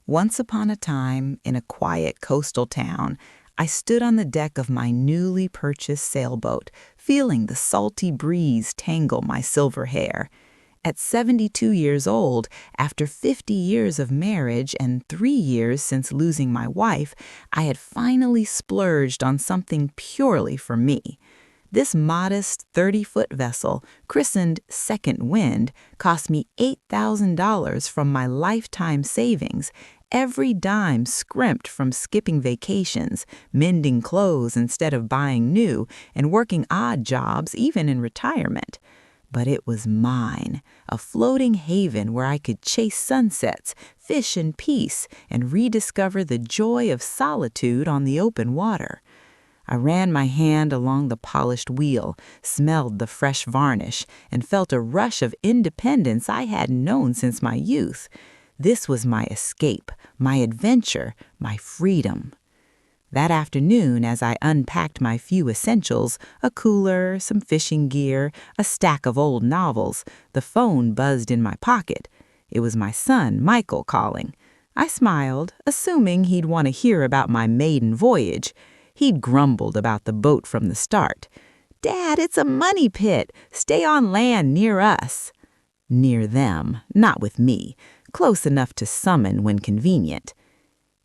Once upon a time, in a quiet coastal town, I stood on the deck of my newly purchased sailboat, feeling the salty breeze tangle my silver hair. At 72 years old, after 50 years of marriage and 3 years since losing my wife, I had finally splurged on something purely for me. This modest 30-foot vessel, christened Second Wind, cost me $8,000 from my lifetime savings, every dime scrimped from skipping vacations, mending clothes instead of buying new, and working odd jobs even in retirement. But it was mine, a floating haven where I could chase sunsets, fish in peace, and rediscover the joy of solitude on the open water. I ran my hand along the polished wheel, smelled the fresh varnish, and felt a rush of independence I hadn't known since my youth. This was my escape, my adventure, my freedom. That afternoon, as I unpacked my few essentials, a cooler, some fishing gear, a stack of old novels, the phone buzzed in my pocket. It was my son, Michael, calling. I smiled, assuming he'd want to hear about my maiden voyage. He'd grumbled about the boat from the start. "Dad, it's a money pit. Stay on land near us." Near them, not with me, close enough to summon when convenient.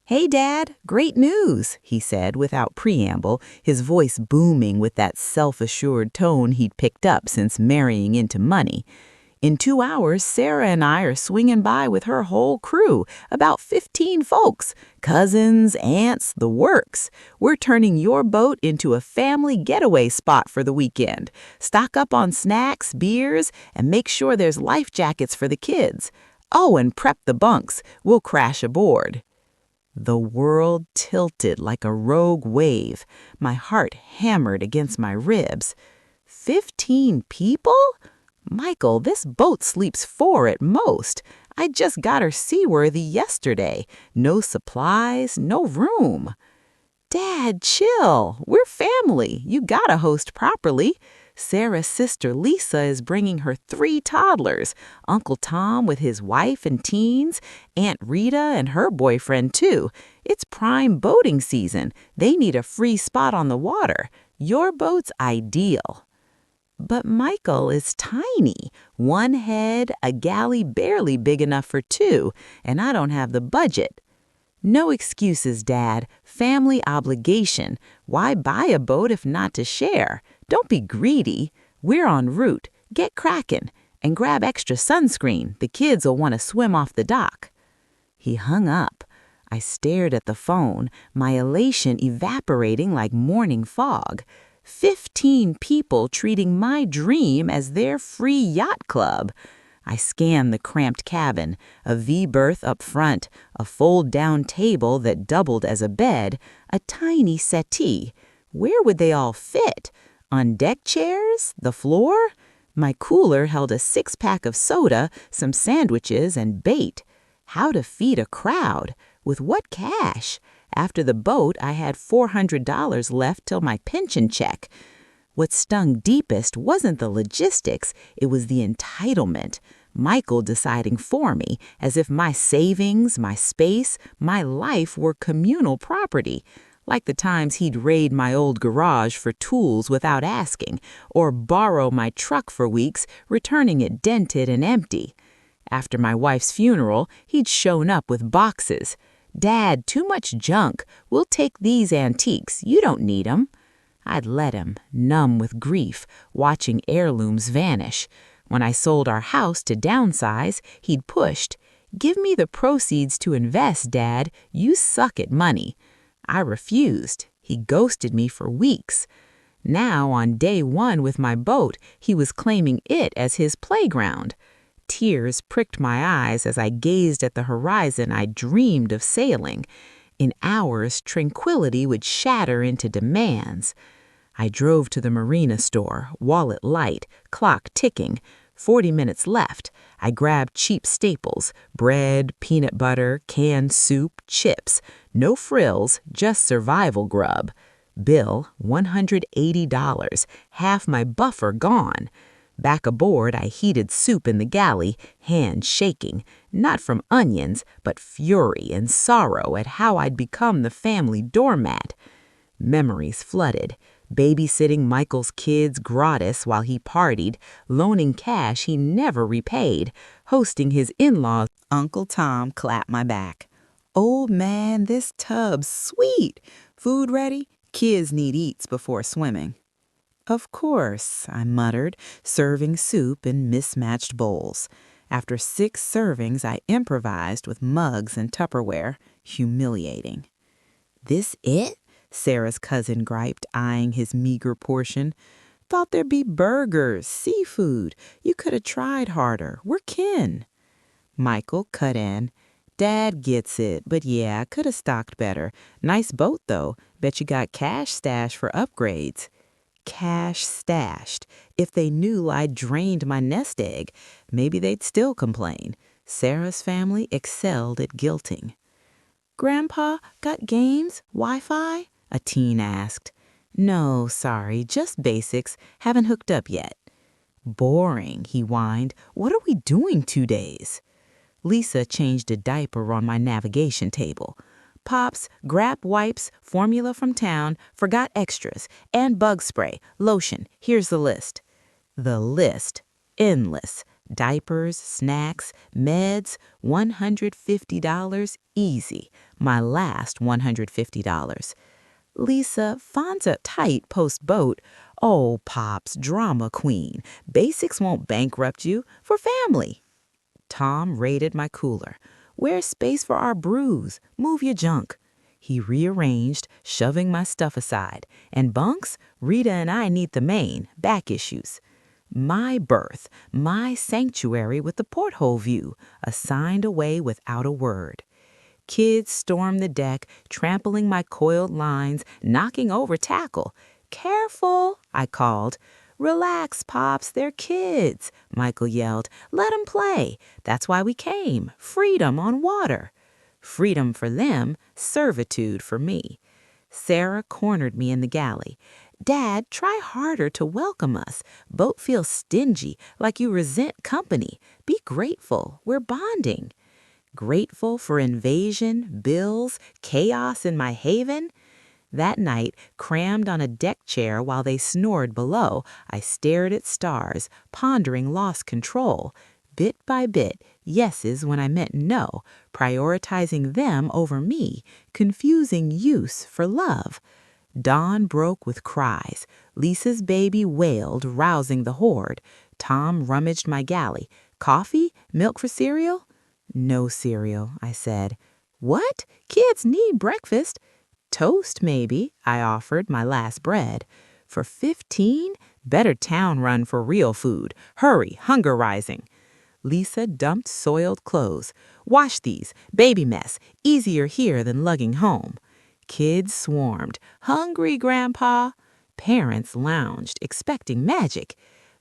"Hey, Dad, great news," he said without preamble, his voice booming with that self-assured tone he'd picked up since marrying into money. "In 2 hours, Sarah and I are swinging by with her whole crew, about 15 folks, cousins, aunts, the works. We're turning your boat into a family getaway spot for the weekend. Stock up on snacks, beers, and make sure there's life jackets for the kids. Oh, and prep the bunks. We'll crash aboard." The world tilted like a rogue wave. My heart hammered against my ribs. 15 people? Michael, this boat sleeps 4 at most. I just got her seaworthy yesterday. No supplies, no room. "Dad, chill. We're family. You gotta host properly. Sarah's sister Lisa is bringing her 3 toddlers, Uncle Tom with his wife and teens, Aunt Rita and her boyfriend too. It's prime boating season. They need a free spot on the water. Your boat's ideal." "But Michael is tiny. 1 head, a galley barely big enough for 2, and I don't have the budget." "No excuses, Dad. Family obligation. Why buy a boat if not to share? Don't be greedy. We're en route. Get cracking. And grab extra sunscreen. The kids'll want to swim off the dock." He hung up. I stared at the phone, my elation evaporating like morning fog. 15 people treating my dream as their free yacht club. I scanned the cramped cabin, a V-berth up front, a fold-down table that doubled as a bed, a tiny settee. Where would they all fit? On deck chairs? The floor? My cooler held a 6-pack of soda, some sandwiches, and bait. How to feed a crowd? With what cash? After the boat, I had $400 left till my pension check. What stung deepest wasn't the logistics, it was the entitlement. Michael deciding for me, as if my savings, my space, my life were communal property. Like the times he'd raid my old garage for tools without asking, or borrow my truck for weeks, returning it dented and empty. After my wife's funeral, he'd shown up with boxes. "Dad, too much junk. We'll take these antiques. You don't need 'em." I'd let him, numb with grief, watching heirlooms vanish. When I sold our house to downsize, he'd pushed, "Give me the proceeds to invest, Dad. You suck at money." I refused. He ghosted me for weeks. Now, on day 1 with my boat, he was claiming it as his playground. Tears pricked my eyes as I gazed at the horizon I dreamed of sailing. In hours, tranquility would shatter into demands. I drove to the marina store, wallet light, clock ticking. 40 minutes left. I grabbed cheap staples, bread, peanut butter, canned soup, chips. No frills, just survival grub. Bill, $180, half my buffer gone. Back aboard, I heated soup in the galley, hands shaking, not from onions, but fury and sorrow at how I'd become the family doormat. Memories flooded, babysitting Michael's kids gratis while he partied, loaning cash he never repaid, hosting his in-laws. Uncle Tom clapped my back. "Old man, this tub's sweet. Food ready? Kids need eats before swimming." "Of course," I muttered, serving soup in mismatched bowls. After 6 servings, I improvised with mugs and Tupperware. Humiliating. "This it?" Sarah's cousin griped, eyeing his meager portion. "Thought there'd be burgers, seafood. You could have tried harder. We're kin." Michael cut in. "Dad gets it, but yeah, I could have stocked better. Nice boat, though. Bet you got cash stashed for upgrades." Cash stashed. If they knew I'd drained my nest egg, maybe they'd still complain. Sarah's family excelled at guilting. "Grandpa, got games, Wi-Fi?" a teen asked. "No, sorry, just basics. Haven't hooked up yet." "Boring," he whined. "What are we doing 2 days?" Lisa changed a diaper on my navigation table. "Pops, grab wipes, formula from town, forgot extras, and bug spray, lotion. Here's the list." The list, endless. Diapers, snacks, meds, $150 easy. My last $150. "Lisa, funds are tight post-boat." "Oh, Pops, drama queen. Basics won't bankrupt you. For family." Tom raided my cooler. "Where's space for our brews? Move your junk." He rearranged, shoving my stuff aside. "And bunks? Rita and I need the main, back issues." My berth, my sanctuary with the porthole view, assigned away without a word. Kids stormed the deck, trampling my coiled lines, knocking over tackle. "Careful," I called. "Relax, Pops, they're kids," Michael yelled. "Let 'em play. That's why we came. Freedom on water." Freedom for them, servitude for me. Sarah cornered me in the galley. "Dad, try harder to welcome us. Boat feels stingy, like you resent company. Be grateful. We're bonding." Grateful for invasion, bills, chaos in my haven? That night, crammed on a deck chair while they snored below, I stared at stars, pondering lost control. Bit by bit, yeses when I meant no, prioritizing them over me, confusing use for love. Dawn broke with cries. Lisa's baby wailed, rousing the horde. Tom rummaged my galley. "Coffee? Milk for cereal?" "No cereal," I said. "What? Kids need breakfast." "Toast, maybe," I offered, my last bread. "For 15? Better town run for real food. Hurry, hunger rising." Lisa dumped soiled clothes. "Wash these. Baby mess. Easier here than lugging home." Kids swarmed. "Hungry, Grandpa." Parents lounged, expecting magic.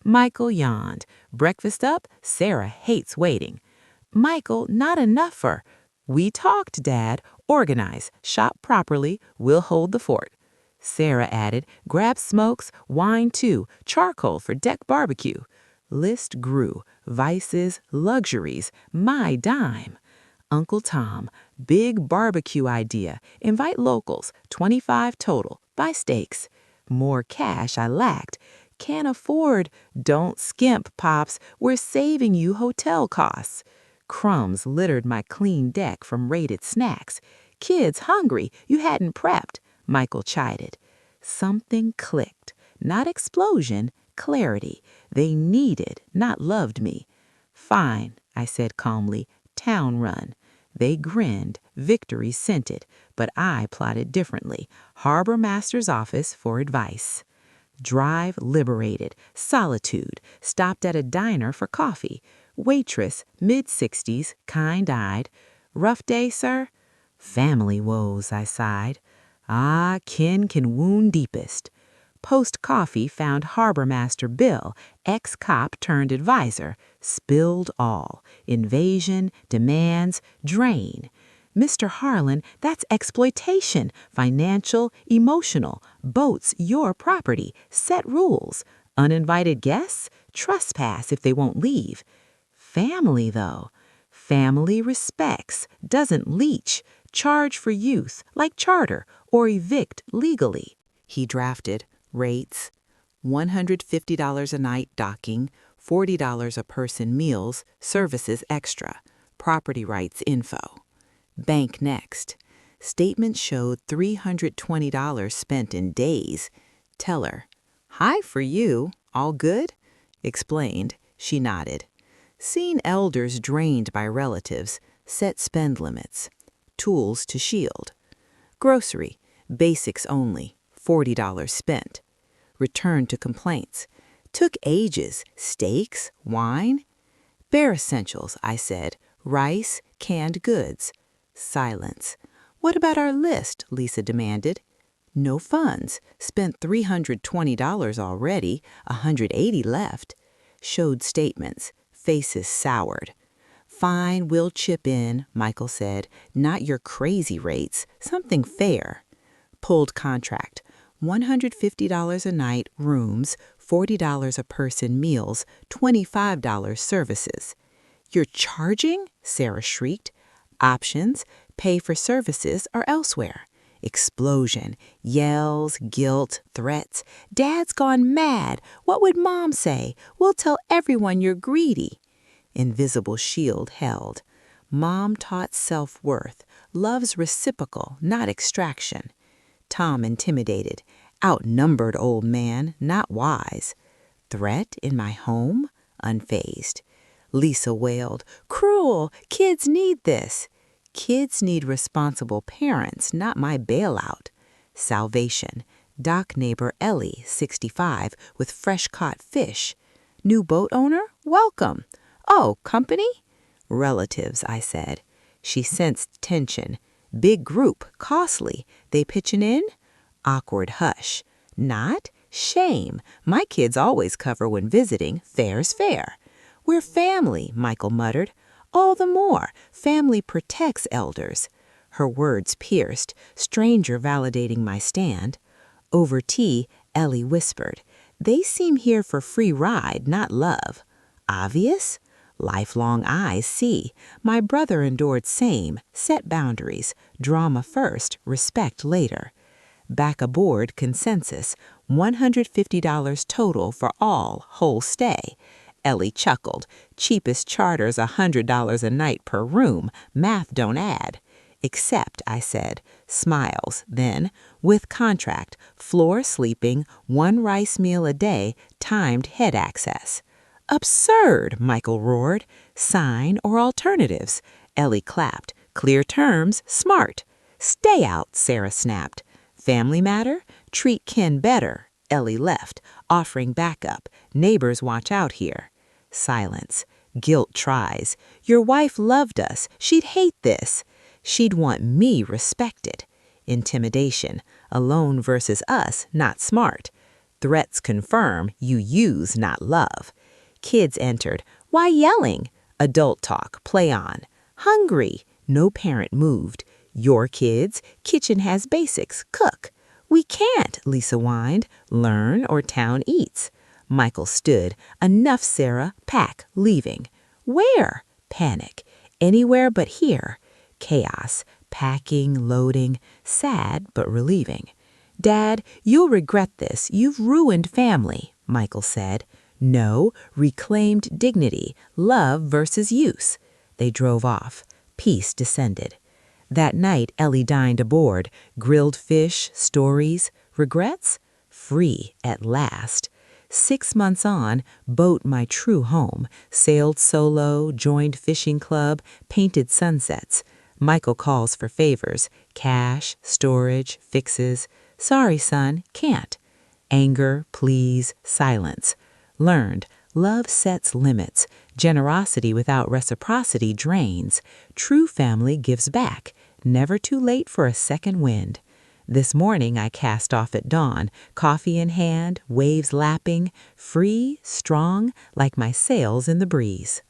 Michael yawned. "Breakfast up? Sarah hates waiting." "Michael, not enough for—" "We talked, Dad. Organize. Shop properly. We'll hold the fort." Sarah added, "Grab smokes, wine too, charcoal for deck barbecue." List grew. Vices, luxuries, my dime. Uncle Tom, big barbecue idea. Invite locals, 25 total. Buy steaks. More cash I lacked. "Can't afford." "Don't skimp, Pops. We're saving you hotel costs." Crumbs littered my clean deck from raided snacks. "Kids hungry. You hadn't prepped," Michael chided. Something clicked. Not explosion, clarity. They needed, not loved me. "Fine," I said calmly. "Town run." They grinned, victory scented, but I plotted differently. Harbor master's office for advice. Drive liberated. Solitude. Stopped at a diner for coffee. Waitress, mid-60s, kind-eyed. "Rough day, sir?" "Family woes," I sighed. "Ah, kin can wound deepest." Post-coffee found Harbor Master Bill, ex-cop turned advisor. Spilled all. Invasion, demands, drain. "Mr. Harlan, that's exploitation. Financial, emotional. Boats your property. Set rules." Uninvited guests? Trespass if they won't leave. Family, though. Family respects, doesn't leech, charge for youth, like charter, or evict legally. He drafted rates: $150 a night docking, $40 a person meals, services extra, property rights info. Bank next. Statement showed $320 spent in days. Teller: "High for you. All good?" Explained. She nodded. Seen elders drained by relatives. Set spend limits. Tools to shield. Grocery. Basics only. $40 spent. Return to complaints. Took ages. Steaks? Wine? Bare essentials, I said. Rice, canned goods. Silence. What about our list? Lisa demanded. No funds. Spent $320 already, $180 left. Showed statements. Faces soured. Fine, we'll chip in, Michael said. Not your crazy rates. Something fair. Pulled contract. $150 a night, rooms, $40 a person meals, $25 services. You're charging? Sarah shrieked. Options: pay for services or elsewhere. Explosion. Yells, guilt, threats. Dad's gone mad. What would Mom say? We'll tell everyone you're greedy. Invisible shield held. Mom taught self-worth. Love's reciprocal, not extraction. Tom intimidated. Outnumbered, old man, not wise. Threat in my home? Unfazed. Lisa wailed. Cruel! Kids need this. Kids need responsible parents, not my bailout. Salvation. Dock neighbor Ellie, 65, with fresh-caught fish. New boat owner? Welcome. Oh, company? Relatives, I said. She sensed tension. Big group, costly. They pitching in? Awkward hush. Not? Shame. My kids always cover when visiting. Fair's fair. We're family, Michael muttered. All the more. Family protects elders. Her words pierced, stranger validating my stand. Over tea, Ellie whispered. They seem here for free ride, not love. Obvious? Lifelong eyes see. My brother endured same. Set boundaries. Drama first, respect later. Back aboard, consensus. $150 total for all, whole stay. Ellie chuckled. Cheapest charter's $100 a night per room. Math don't add. Except, I said. Smiles. Then, with contract, floor sleeping, 1 rice meal a day, timed head access. Absurd, Michael roared. Sign or alternatives. Ellie clapped. Clear terms, smart. Stay out, Sarah snapped. Family matter? Treat kin better. Ellie left, offering backup. Neighbors watch out here. Silence. Guilt tries. Your wife loved us. She'd hate this. She'd want me respected. Intimidation. Alone versus us, not smart. Threats confirm you use, not love. Kids entered. Why yelling? Adult talk. Play on. Hungry. No parent moved. Your kids. Kitchen has basics. Cook. We can't, Lisa whined. Learn or town eats. Michael stood. Enough, Sarah. Pack. Leaving. Where? Panic. Anywhere but here. Chaos. Packing, loading. Sad but relieving. Dad, you'll regret this. You've ruined family, Michael said. No, reclaimed dignity. Love versus use. They drove off. Peace descended. That night, Ellie dined aboard. Grilled fish, stories. Regrets? Free at last. 6 months on, boat my true home. Sailed solo, joined fishing club, painted sunsets. Michael calls for favors. Cash, storage, fixes. Sorry, son, can't. Anger, pleas, silence. Learned, love sets limits. Generosity without reciprocity drains. True family gives back. Never too late for a second wind. This morning I cast off at dawn, coffee in hand, waves lapping, free, strong, like my sails in the breeze.